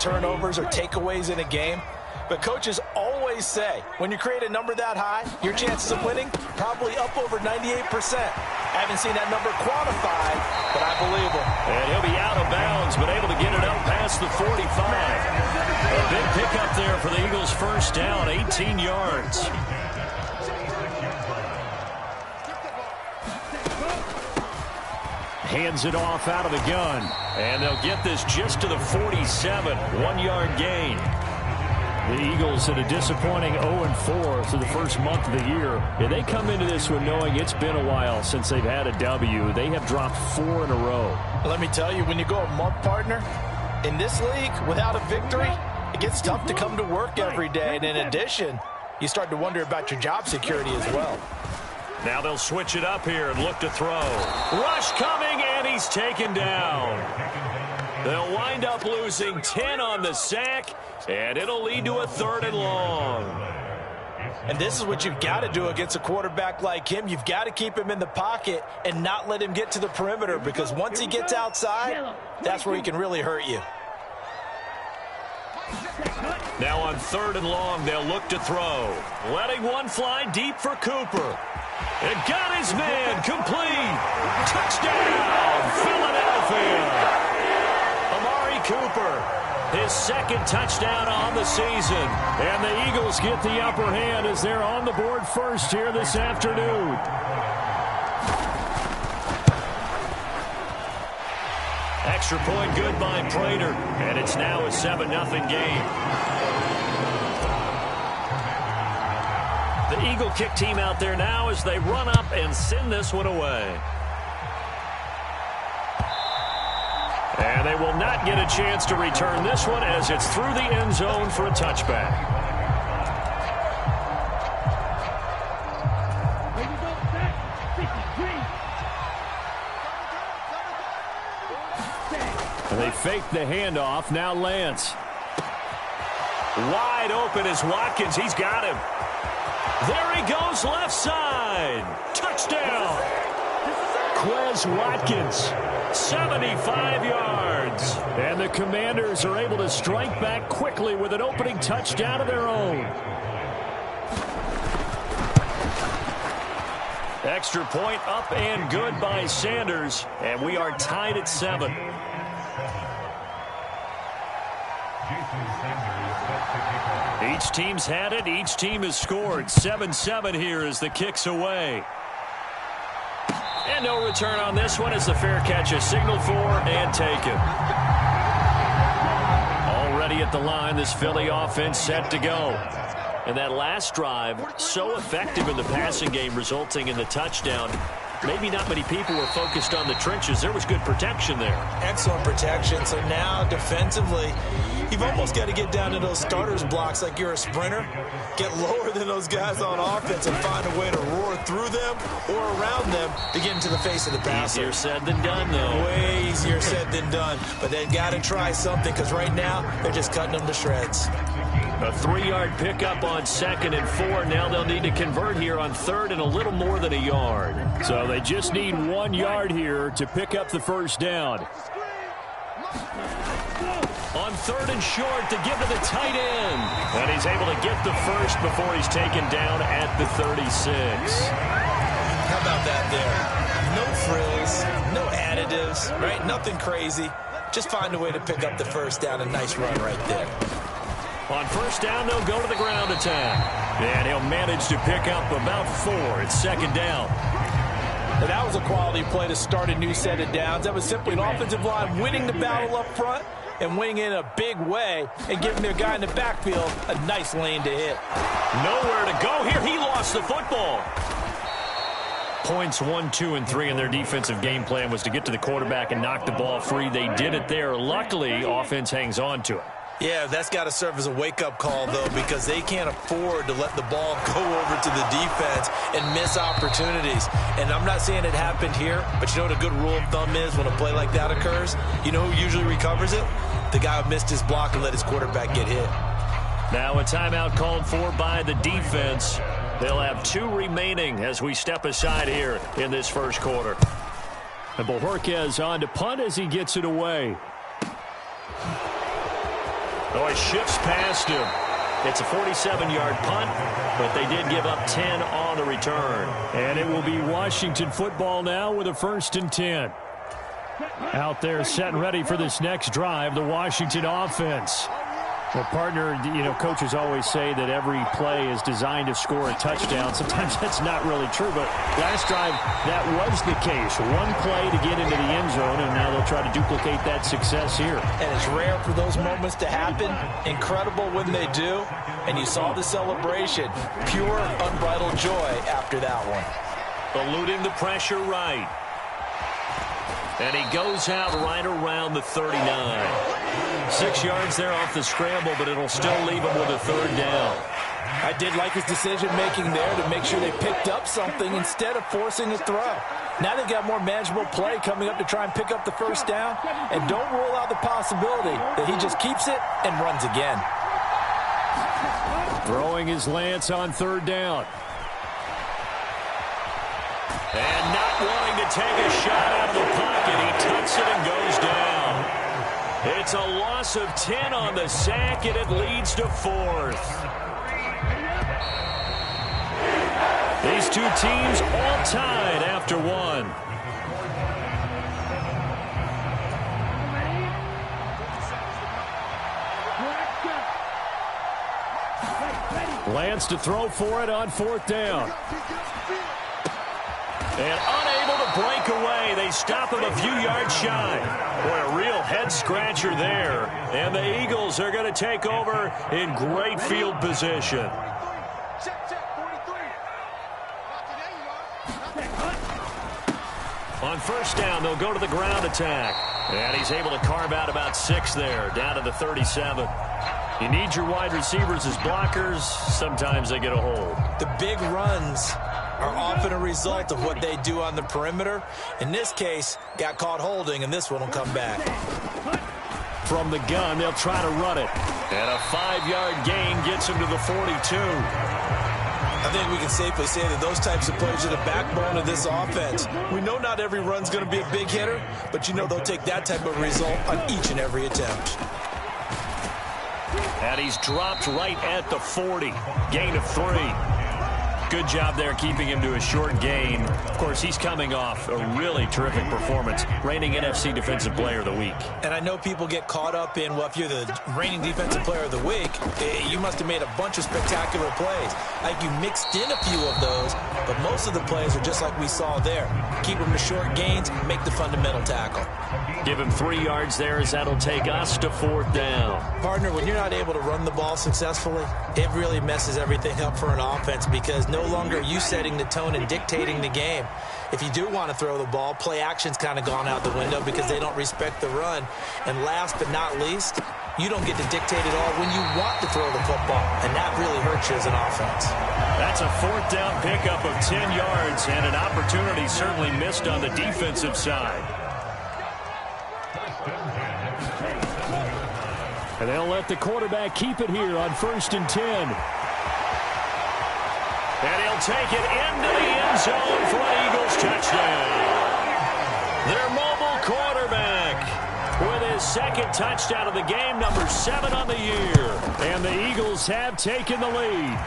turnovers or takeaways in a game. But coaches always say, when you create a number that high, your chances of winning probably up over 98%. I haven't seen that number quantified, but I believe him. And he'll be out of bounds, but able to get it up past the 45. A big pickup there for the Eagles' first down, 18 yards. Hands it off out of the gun. And they'll get this just to the 47. 1-yard gain. The Eagles at a disappointing 0-4 through the first month of the year. And they come into this one knowing it's been a while since they've had a W. They have dropped 4 in a row. Let me tell you, when you go a month, partner, in this league, without a victory, it gets tough to come to work every day. And in addition, you start to wonder about your job security as well. Now they'll switch it up here and look to throw. Rush coming, and he's taken down. They'll wind up losing 10 on the sack, and it'll lead to a 3rd and long. And this is what you've got to do against a quarterback like him. You've got to keep him in the pocket and not let him get to the perimeter, because once he gets outside, that's where he can really hurt you. Now on 3rd and long, they'll look to throw. Letting one fly deep for Cooper. And got his man complete. Touchdown, Philadelphia. Amari Cooper, his 2nd touchdown on the season. And the Eagles get the upper hand as they're on the board first here this afternoon. Extra point good by Prater. And it's now a 7-0 game. The Eagle kick team out there now as they run up and send this one away. And they will not get a chance to return this one as it's through the end zone for a touchback. And they fake the handoff. Now Lance. Wide open is Watkins. He's got him. There he goes, left side. Touchdown. Quez Watkins, 75 yards. And the Commanders are able to strike back quickly with an opening touchdown of their own. Extra point up and good by Sanders. And we are tied at 7. Each team's had it. Each team has scored. 7-7 here as the kick's away. And no return on this one as the fair catch is signaled for and taken. Already at the line, this Philly offense set to go. And that last drive, so effective in the passing game, resulting in the touchdown. Maybe not many people were focused on the trenches. There was good protection there. Excellent protection. So now defensively, you've almost got to get down to those starters blocks like you're a sprinter. Get lower than those guys on offense and find a way to roar through them or around them to get into the face of the passer. Easier said than done, though. Way easier said than done. But they've got to try something, because right now they're just cutting them to shreds. A 3-yard pickup on 2nd and 4. Now they'll need to convert here on 3rd and a little more than a yard. So they just need 1 yard here to pick up the first down. On 3rd and short to give to the tight end. And he's able to get the first before he's taken down at the 36. How about that there? No frills, no additives, right? Nothing crazy. Just find a way to pick up the first down. A nice run right there. On first down, they'll go to the ground attack. And he'll manage to pick up about 4. It's 2nd down. And that was a quality play to start a new set of downs. That was simply an offensive line winning the battle up front and winning in a big way and giving their guy in the backfield a nice lane to hit. Nowhere to go here. He lost the football. Points 1, 2, and 3 in their defensive game plan was to get to the quarterback and knock the ball free. They did it there. Luckily, offense hangs on to it. Yeah, that's got to serve as a wake-up call, though, because they can't afford to let the ball go over to the defense and miss opportunities. And I'm not saying it happened here, but you know what a good rule of thumb is when a play like that occurs? You know who usually recovers it? The guy who missed his block and let his quarterback get hit. Now a timeout called for by the defense. They'll have 2 remaining as we step aside here in this first quarter. And Bojorquez on to punt as he gets it away. Oh, he shifts past him. It's a 47-yard punt, but they did give up 10 on the return. And it will be Washington football now with a 1st and 10. Out there set and ready for this next drive, the Washington offense. Well, partner, coaches always say that every play is designed to score a touchdown. Sometimes that's not really true, but last drive, that was the case. One play to get into the end zone, and now they'll try to duplicate that success here. And it's rare for those moments to happen. Incredible when they do. And you saw the celebration. Pure, unbridled joy after that one. Eluding the pressure right. And he goes out right around the 39. 6 yards there off the scramble, but it'll still leave him with a 3rd down. I did like his decision-making there to make sure they picked up something instead of forcing a throw. Now they've got more manageable play coming up to try and pick up the 1st down. And don't rule out the possibility that he just keeps it and runs again. Throwing his Lance on 3rd down. And not wanting to take a shot out of the pocket, he tucks it and goes down. It's a loss of 10 on the sack, and it leads to 4th. These two teams all tied after 1. Lance to throw for it on 4th down. And unable to break away. They stop him a few yards shy. Boy, a real head-scratcher there. And the Eagles are going to take over in great field position. On 1st down, they'll go to the ground attack. And he's able to carve out about 6 there, down to the 37. You need your wide receivers as blockers. Sometimes they get a hold. The big runs are often a result of what they do on the perimeter. In this case, got caught holding, and this one will come back. From the gun, they'll try to run it. And a 5-yard gain gets him to the 42. I think we can safely say that those types of players are the backbone of this offense. We know not every run's going to be a big hitter, but they'll take that type of result on each and every attempt. And he's dropped right at the 40. Gain of 3. Good job there keeping him to a short gain. Of course, he's coming off a really terrific performance, reigning NFC Defensive Player of the Week. And I know people get caught up in, well, if you're the reigning Defensive Player of the Week, you must have made a bunch of spectacular plays. Like you mixed in a few of those, but most of the plays are just like we saw there. Keep them to short gains, make the fundamental tackle. Give him 3 yards there as that'll take us to 4th down. Partner, when you're not able to run the ball successfully, it really messes everything up for an offense because no longer are you setting the tone and dictating the game. If you do want to throw the ball, play action's kind of gone out the window because they don't respect the run. And last but not least, you don't get to dictate it all when you want to throw the football, and that really hurts you as an offense. That's a 4th down pickup of 10 yards and an opportunity certainly missed on the defensive side. And they'll let the quarterback keep it here on 1st and 10. And he'll take it into the end zone for an Eagles touchdown. Their mobile quarterback with his 2nd touchdown of the game, number 7 on the year. And the Eagles have taken the lead.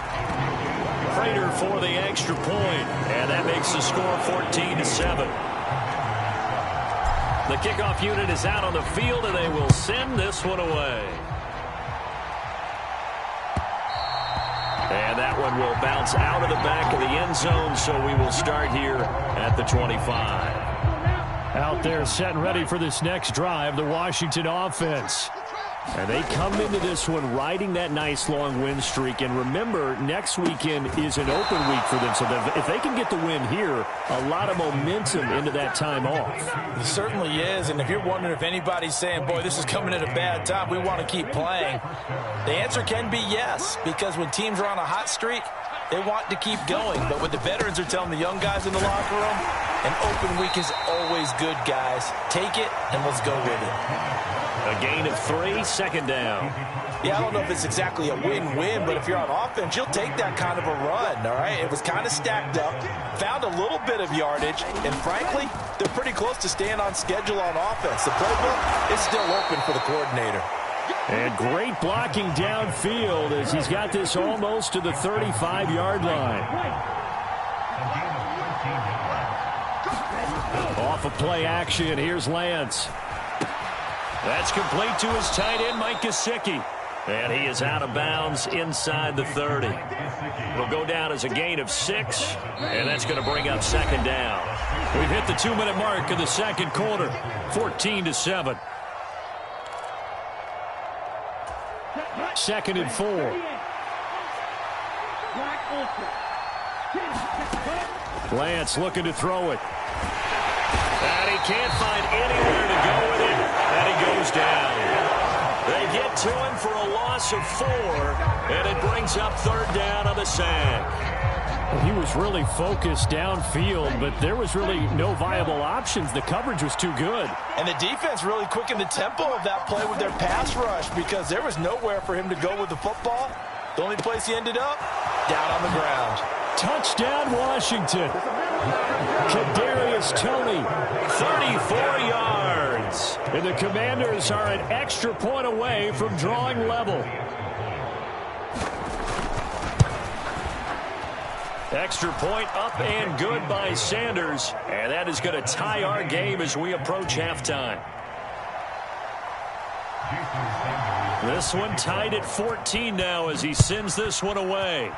Prater for the extra point, and that makes the score 14-7. The kickoff unit is out on the field, and they will send this one away. And that one will bounce out of the back of the end zone, so we will start here at the 25. Out there set and ready for this next drive, the Washington offense. And they come into this one riding that nice long win streak. And remember, next weekend is an open week for them. So if they can get the win here, a lot of momentum into that time off. It certainly is. And if you're wondering if anybody's saying, boy, this is coming at a bad time, we want to keep playing, the answer can be yes. Because when teams are on a hot streak, they want to keep going. But what the veterans are telling the young guys in the locker room, an open week is always good, guys. Take it, and let's go with it. A gain of 3, 2nd down. Yeah, I don't know if it's exactly a win-win, but if you're on offense, you'll take that kind of a run, all right? It was kind of stacked up, found a little bit of yardage, and frankly, they're pretty close to staying on schedule on offense. The playbook is still open for the coordinator. And great blocking downfield as he's got this almost to the 35-yard line. Off of play action, here's Lance. That's complete to his tight end, Mike Gesicki. And he is out of bounds inside the 30. It'll go down as a gain of 6, and that's going to bring up second down. We've hit the 2-minute mark of the second quarter, 14-7. Second and 4. Lance looking to throw it. And he can't find anywhere to go with it, and he goes down. They get to him for a loss of 4, and it brings up third down on the sack. He was really focused downfield, but there was really no viable options. The coverage was too good. And the defense really quickened the tempo of that play with their pass rush because there was nowhere for him to go with the football. The only place he ended up, down on the ground. Touchdown, Washington. Kadarius Toney, 34 yards. And the Commanders are an extra point away from drawing level. Extra point up and good by Sanders. And that is going to tie our game as we approach halftime. This one tied at 14 now as he sends this one away.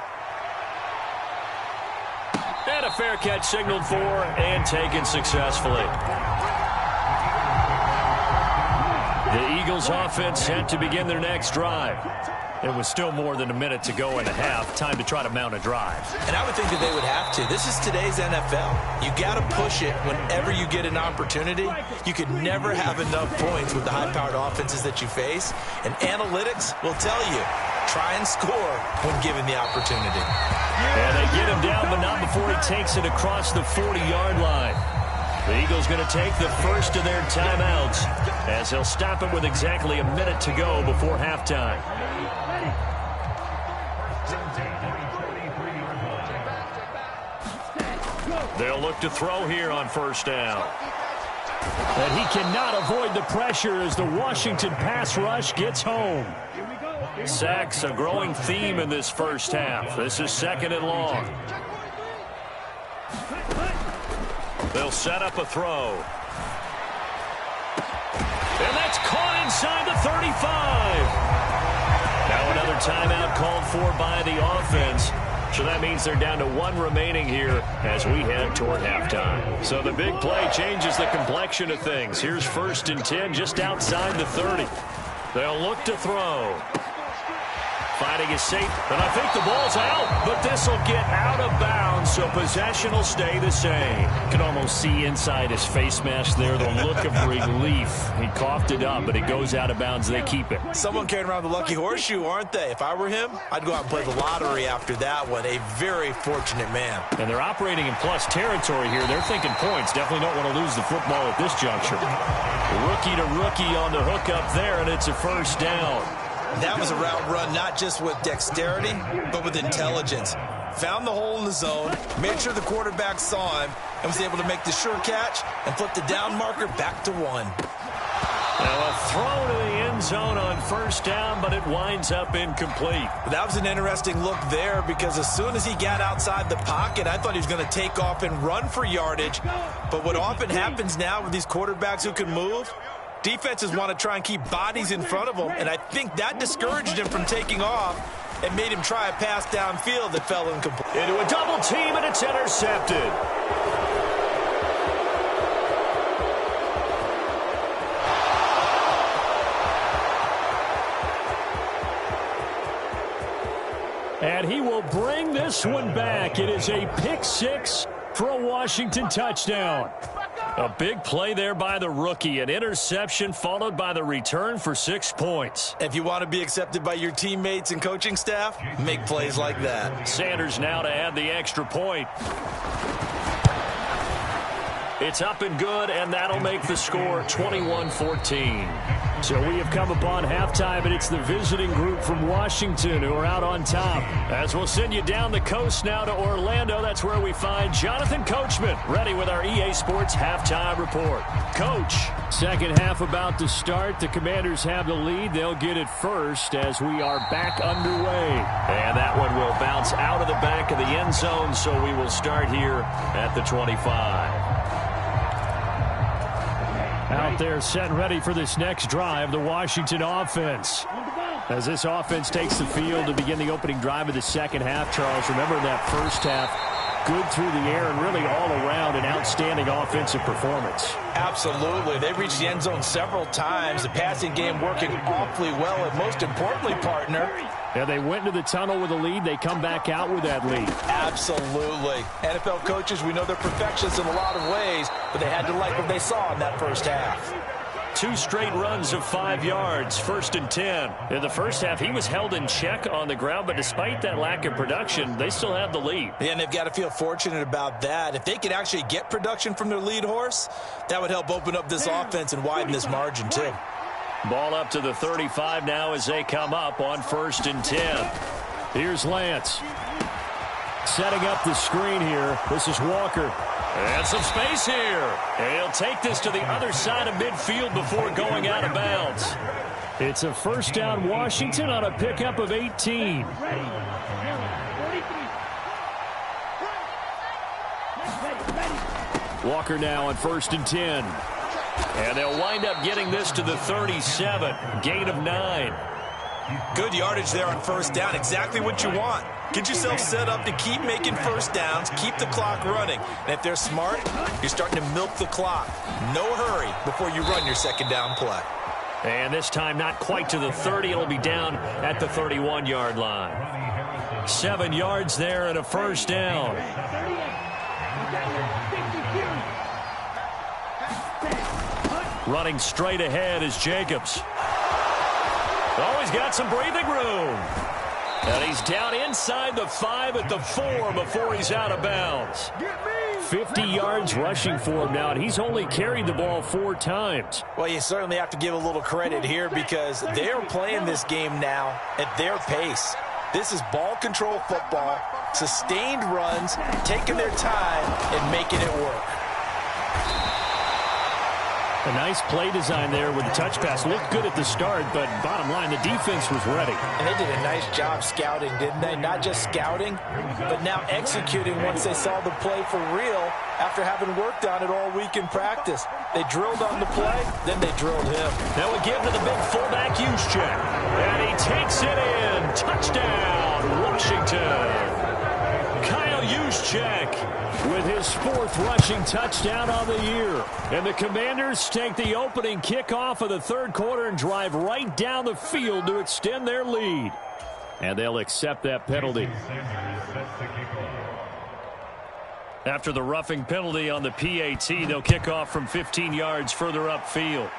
And a fair catch signaled for and taken successfully. The Eagles offense set to begin their next drive. It was still more than a minute to go in the half. Time to try to mount a drive. And I would think that they would have to. This is today's NFL. You got to push it whenever you get an opportunity. You could never have enough points with the high-powered offenses that you face. And analytics will tell you, try and score when given the opportunity. And they get him down, but not before he takes it across the 40-yard line. The Eagles going to take the first of their timeouts as they'll stop it with exactly a minute to go before halftime. They'll look to throw here on first down. And he cannot avoid the pressure as the Washington pass rush gets home. Sacks a growing theme in this first half. This is second and long. They'll set up a throw. And that's caught inside the 35. Now another timeout called for by the offense. So that means they're down to 1 remaining here as we head toward halftime. So the big play changes the complexion of things. Here's first and 10 just outside the 30. They'll look to throw. Fighting is safe, and I think the ball's out, but this will get out of bounds, so possession will stay the same. You can almost see inside his face mask there the look of relief. He coughed it up, but it goes out of bounds. They keep it. Someone carrying around the lucky horseshoe, aren't they? If I were him, I'd go out and play the lottery after that one. A very fortunate man. And they're operating in plus territory here. They're thinking points. Definitely don't want to lose the football at this juncture. Rookie to rookie on the hook up there, and it's a first down. That was a route run not just with dexterity, but with intelligence. Found the hole in the zone, made sure the quarterback saw him, and was able to make the sure catch and flip the down marker back to 1. Now a throw to the end zone on first down, but it winds up incomplete. That was an interesting look there because as soon as he got outside the pocket, I thought he was going to take off and run for yardage. But what often happens now with these quarterbacks who can move, defenses want to try and keep bodies in front of them, and I think that discouraged him from taking off and made him try a pass downfield that fell incomplete. Into a double team, and it's intercepted. And he will bring this one back. It is a pick 6 for a Washington touchdown. A big play there by the rookie. An interception followed by the return for 6 points. If you want to be accepted by your teammates and coaching staff, make plays like that. Sanders now to add the extra point. It's up and good, and that'll make the score 21-14. So we have come upon halftime, and it's the visiting group from Washington who are out on top. As we'll send you down the coast now to Orlando, that's where we find Jonathan Coachman, ready with our EA Sports halftime report. Coach. Second half about to start. The Commanders have the lead. They'll get it first as we are back underway. And that one will bounce out of the back of the end zone, so we will start here at the 25. Out there set and ready for this next drive, the Washington offense. As this offense takes the field to begin the opening drive of the second half, Charles, remember in that first half, good through the air and really all around an outstanding offensive performance. Absolutely. They reached the end zone several times. The passing game working awfully well, and most importantly, partner, yeah, they went into the tunnel with a lead. They come back out with that lead. Absolutely. NFL coaches, we know they're perfectionists in a lot of ways, but they had to like what they saw in that first half. 2 straight runs of 5 yards, 1st and 10. In the first half, he was held in check on the ground, but despite that lack of production, they still have the lead. Yeah, and they've got to feel fortunate about that. If they could actually get production from their lead horse, that would help open up this offense and widen this margin too. Ball up to the 35 now as they come up on 1st and 10. Here's Lance. Setting up the screen here. This is Walker. And some space here. And he'll take this to the other side of midfield before going out of bounds. It's a first down Washington on a pickup of 18. Walker now on 1st and 10. And they'll wind up getting this to the 37. Gain of 9. Good yardage there on first down. Exactly what you want. Get yourself set up to keep making first downs, keep the clock running. And if they're smart, you're starting to milk the clock. No hurry before you run your second down play. And this time not quite to the 30. It'll be down at the 31-yard line. 7 yards there and a first down. Running straight ahead is Jacobs. Oh, he's got some breathing room. And he's down inside the 5 at the 4 before he's out of bounds. 50 yards rushing for him now, and he's only carried the ball 4 times. Well, you certainly have to give a little credit here because they're playing this game now at their pace. This is ball control football, sustained runs, taking their time and making it work. A nice play design there with the touch pass. Looked good at the start, but bottom line, the defense was ready. And they did a nice job scouting, didn't they? Not just scouting, but now executing once they saw the play for real after having worked on it all week in practice. They drilled on the play, then they drilled him. That would give to the big fullback Juszczyk. And he takes it in. Touchdown, Washington. Kyle Juszczyk with his 4th rushing touchdown on the year. And the Commanders take the opening kickoff of the 3rd quarter and drive right down the field to extend their lead. And they'll accept that penalty. After the roughing penalty on the PAT, they'll kick off from 15 yards further upfield.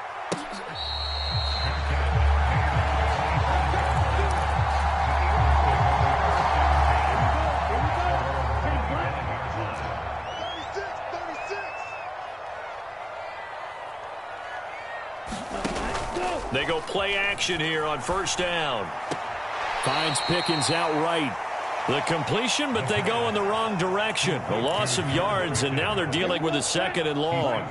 They go play action here on first down. Finds Pickens outright. The completion, but they go in the wrong direction. A loss of yards, and now they're dealing with a 2nd and long.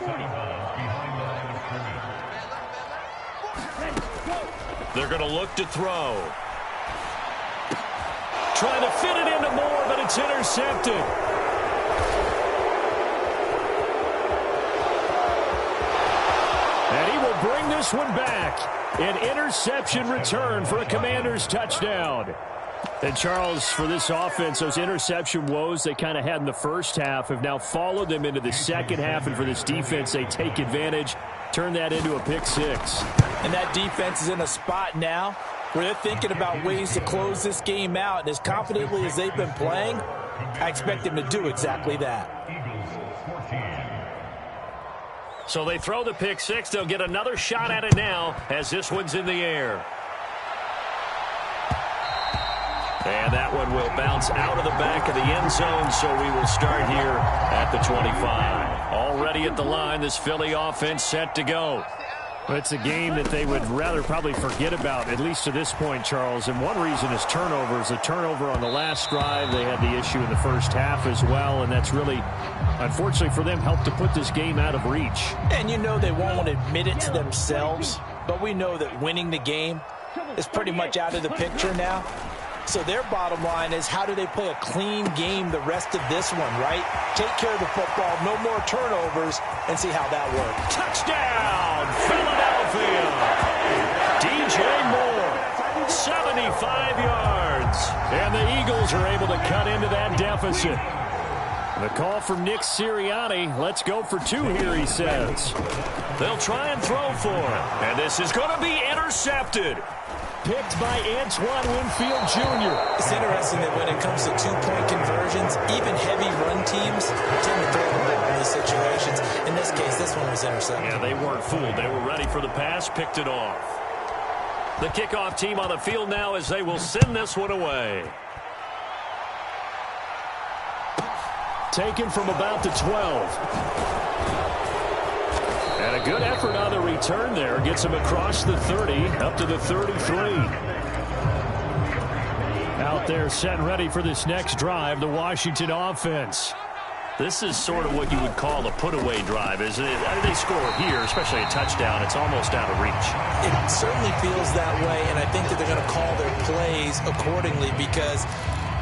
They're going to look to throw. Trying to fit it into Moore, but it's intercepted. And he will bring this one back. An interception return for a Commanders touchdown. And, Charles, for this offense, those interception woes they kind of had in the first half have now followed them into the second half. And for this defense, they take advantage, turn that into a pick 6. And that defense is in a spot now where they're thinking about ways to close this game out. And as confidently as they've been playing, I expect them to do exactly that. So they throw the pick 6. They'll get another shot at it now as this one's in the air. And that one will bounce out of the back of the end zone, so we will start here at the 25. Already at the line, this Philly offense set to go. Well, it's a game that they would rather probably forget about, at least to this point, Charles. And one reason is turnovers. A turnover on the last drive. They had the issue in the first half as well, and that's really, unfortunately for them, helped to put this game out of reach. And you know they won't admit it to themselves, but we know that winning the game is pretty much out of the picture now. So their bottom line is, how do they play a clean game the rest of this one, right? Take care of the football, no more turnovers, and see how that works. Touchdown, Philadelphia. DJ Moore, 75 yards. And the Eagles are able to cut into that deficit. The call from Nick Sirianni. Let's go for two here, he says. They'll try and throw for it. And this is going to be intercepted. Picked by Antoine Winfield Jr. It's interesting that when it comes to two-point conversions, even heavy run teams tend to throw the ball in these situations. In this case, this one was intercepted. Yeah, they weren't fooled. They were ready for the pass, picked it off. The kickoff team on the field now as they will send this one away. Taken from about the 12. And a good effort on the return there. Gets him across the 30, up to the 33. Out there set and ready for this next drive, the Washington offense. This is sort of what you would call a put-away drive, isn't it? I mean, they score here, especially a touchdown. It's almost out of reach. It certainly feels that way, and I think that they're going to call their plays accordingly, because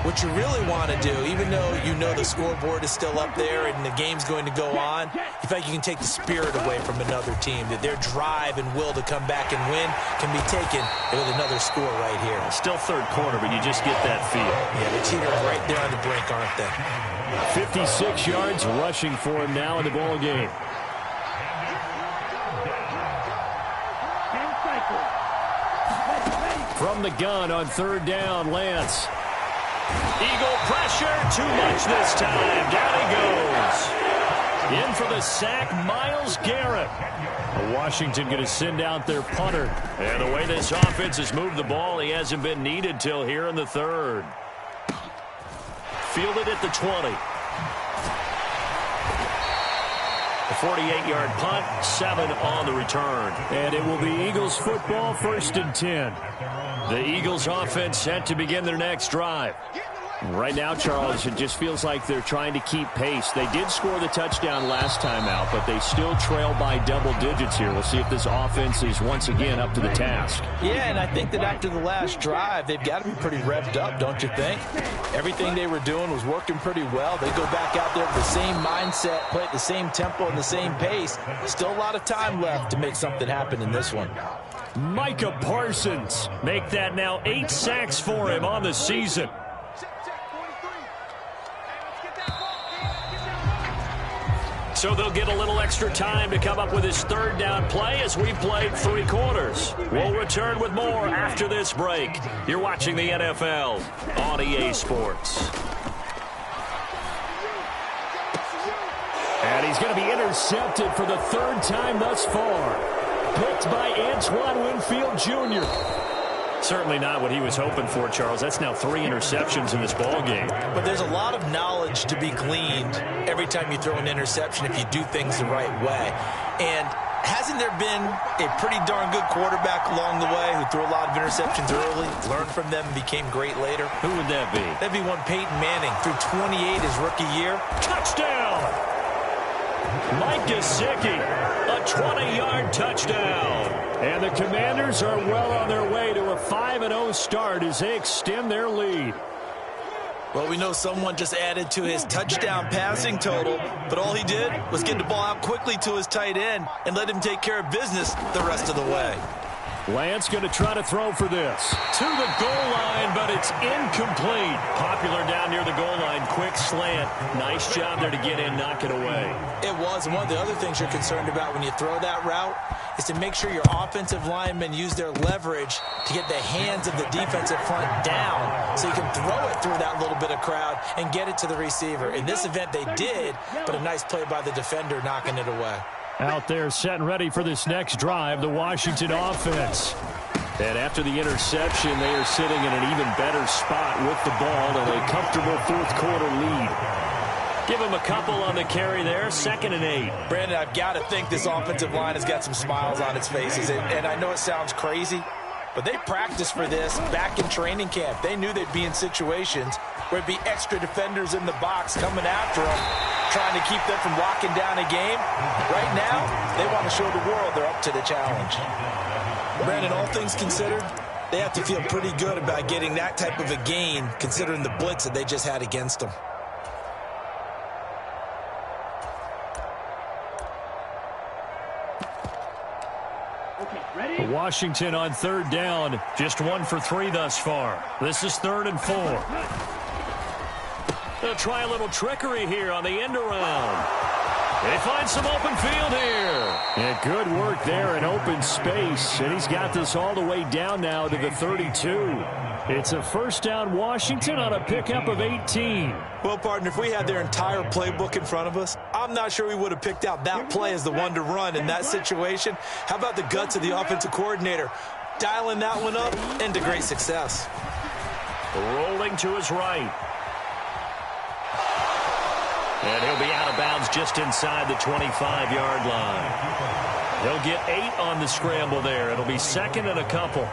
what you really want to do, even though you know the scoreboard is still up there and the game's going to go on, you feel like you can take the spirit away from another team, that their drive and will to come back and win can be taken with another score right here. Still third quarter, but you just get that feel. Yeah, the Cheaters are right there on the brink, aren't they? 56 yards rushing for him now in the ball game. From the gun on third down, Lance. Eagle pressure, too much this time. Down he goes. In for the sack, Myles Garrett. Washington going to send out their punter. And the way this offense has moved the ball, he hasn't been needed till here in the third. Fielded at the 20. A 48-yard punt, 7 on the return. And it will be Eagles football, 1st and 10. The Eagles offense set to begin their next drive. Right now, Charles, it just feels like they're trying to keep pace. They did score the touchdown last time out, but they still trail by double digits here. We'll see if this offense is once again up to the task. Yeah, and I think that after the last drive, they've got to be pretty revved up, don't you think? Everything they were doing was working pretty well. They go back out there with the same mindset, play at the same tempo and the same pace. Still a lot of time left to make something happen in this one. Micah Parsons. Make that now 8 sacks for him on the season. So they'll get a little extra time to come up with his third down play as we played 3 quarters. We'll return with more after this break. You're watching the NFL on EA Sports. And he's going to be intercepted for the 3rd time thus far. Picked by Antoine Winfield Jr. Certainly not what he was hoping for, Charles. That's now 3 interceptions in this ball game. But there's a lot of knowledge to be gleaned every time you throw an interception if you do things the right way. And hasn't there been a pretty darn good quarterback along the way who threw a lot of interceptions early, learned from them, and became great later? Who would that be? That'd be one Peyton Manning. Threw 28 his rookie year. Touchdown! Mike Gesicki, a 20-yard touchdown. And the Commanders are well on their way to a 5-0 start as they extend their lead. Well, we know someone just added to his touchdown passing total, but all he did was get the ball out quickly to his tight end and let him take care of business the rest of the way. Lance going to try to throw for this. To the goal line, but it's incomplete. Popular down near the goal line. Quick slant. Nice job there to get in, knock it away. It was. And one of the other things you're concerned about when you throw that route is to make sure your offensive linemen use their leverage to get the hands of the defensive front down so you can throw it through that little bit of crowd and get it to the receiver. In this event, they did, but a nice play by the defender knocking it away. Out there set and ready for this next drive, the Washington offense. And after the interception, they are sitting in an even better spot with the ball and a comfortable 4th quarter lead. Give him a couple on the carry there, 2nd and 8. Brandon, I've got to think this offensive line has got some smiles on its faces. And I know it sounds crazy, but they practiced for this back in training camp. They knew they'd be in situations where it'd be extra defenders in the box coming after them, trying to keep them from locking down a game. Right now, they want to show the world they're up to the challenge. Brandon, all things considered, they have to feel pretty good about getting that type of a gain, considering the blitz that they just had against them. Washington on 3rd down, just 1 for 3 thus far. This is 3rd and 4. They'll try a little trickery here on the end around. They find some open field here. Yeah, good work there in open space, and he's got this all the way down now to the 32. It's a 1st down Washington on a pickup of 18. Well, partner, if we had their entire playbook in front of us, I'm not sure we would have picked out that play as the one to run in that situation. How about the guts of the offensive coordinator? Dialing that one up into great success. Rolling to his right. And he'll be out of bounds just inside the 25-yard line. He'll get 8 on the scramble there. It'll be 2nd and a couple.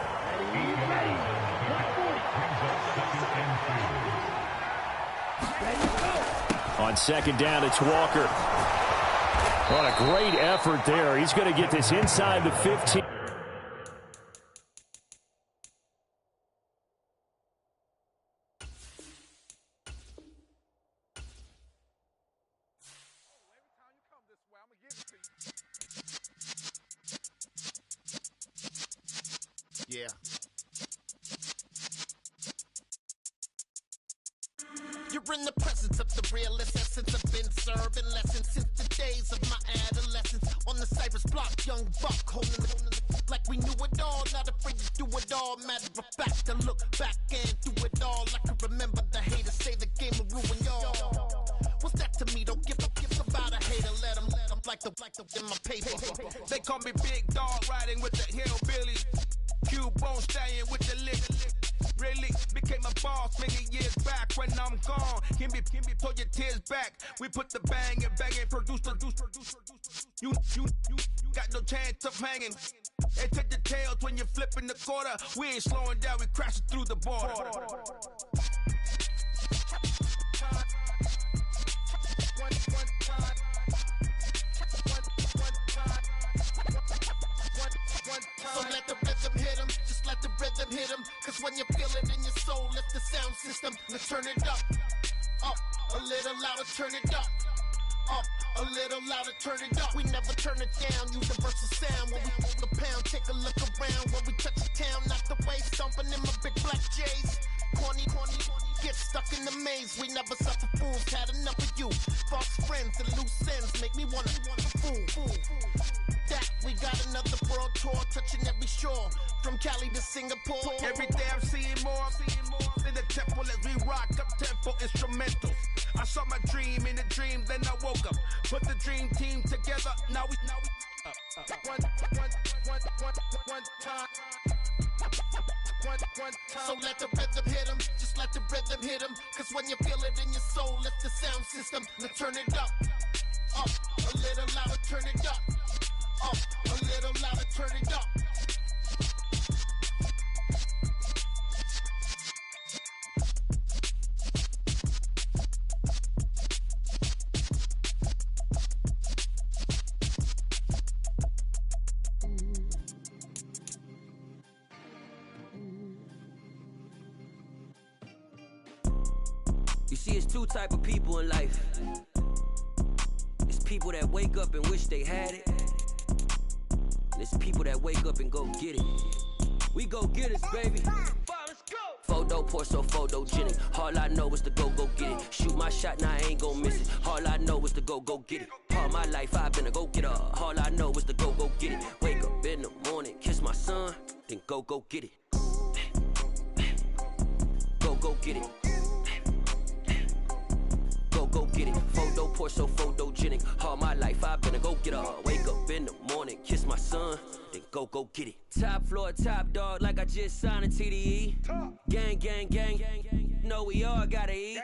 On 2nd down, it's Walker. What a great effort there. He's going to get this inside the 15. Yeah. You're in the presence of the realest essence. I've been serving lessons since the days of my adolescence. On the Cypress block, young buck holding the like we knew it all. Not afraid to do it all. Matter of fact, to look back and do it all. I can remember the haters say the game will ruin y'all. What's that to me? Don't give about a hater. Let them like the in my paper. They call me Big Dog, riding with the hillbilly. Q-Bone staying with the lick. Really became a boss many years back. When I'm gone, can be pull your tears back. We put the bang and produce. You got no chance of hanging. And take the tails when you're flipping the quarter. We ain't slowing down, we crashing through the border. So let the rhythm hit him, just let the rhythm hit him. Cause when you feel it in your soul, lift the sound system. Now turn it up, a little louder, turn it up, a little louder, turn it up. We never turn it down, universal sound. When we hold the pound, take a look around. When we touch the town, not the way, stomping in my big black J's. Corny, get stuck in the maze. We never suffer fools, had enough of you. False friends and loose ends make me wanna fool. That we got another world tour, touching every shore, from Cali to Singapore. Every day I'm seeing more in the temple as we rock up tempo instrumentals. I saw my dream in a dream, then I woke up. Put the dream team together, now we one time. So let the rhythm hit him, just let the rhythm hit him. Cause when you feel it in your soul, lift the sound system. Now turn it up, a little louder, turn it up, a little louder, turn it up. You see, it's two type of people in life. It's people that wake up and wish they had it. And it's people that wake up and go get it. We go get it, baby. Photo pour so photogenic. All I know is to go get it. Shoot my shot, now I ain't gon' miss it. All I know is to go get it. All my life I've been a go-getter. All I know is to go get it. Wake up in the morning, kiss my son, then go get it. Go get it. Go get it. Photo pour so photogenic. All my life I've been a go-getter. Wake up in the morning, kiss my son, then go get it. Top floor, top dog, like I just signed a TDE. Gang. Know we all gotta eat.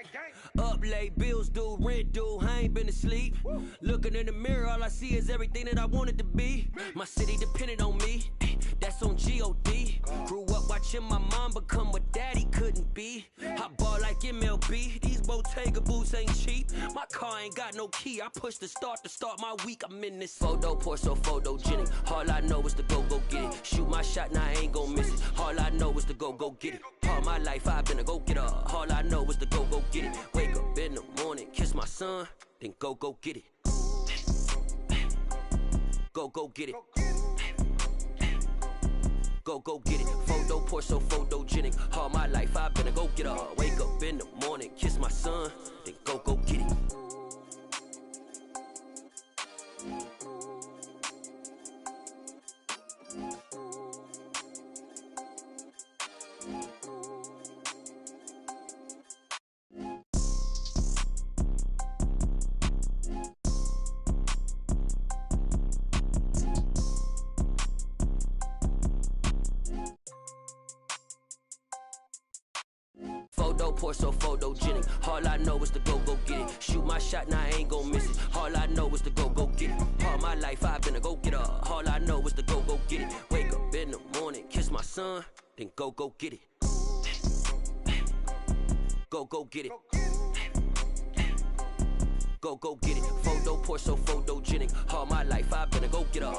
Up up late, bills due, rent due, I ain't been asleep. Looking in the mirror, all I see is everything that I wanted to be. My city depended on me, that's on G.O.D. Grew up watching my mom become what daddy couldn't be. I ball like MLB, these Bottega boots ain't cheap. My car ain't got no key, I push the start to start my week. I'm in this photo, pour so photogenic. All I know is to go get it. Shoot my shot, now I ain't gon' miss it. All I know is to go get it. All my life I've been a go-getter. All I know is to go get it. Wake up in the morning, kiss my son, then go get it. Go get it. Go get it. Photo, pour so photogenic. All my life I've been a go-getter. Wake up in the morning, kiss my son, then go get it. Photo, pour so photogenic. All I know is to go get it. Shoot my shot, now I ain't gon' miss it. All I know is to go get it. All my life I've been a go-getter. All I know is to go get it. Wake up in the morning, kiss my son, then go get it. Go get it. Go get it. Photo, pour so photogenic. All my life I've been a go-getter.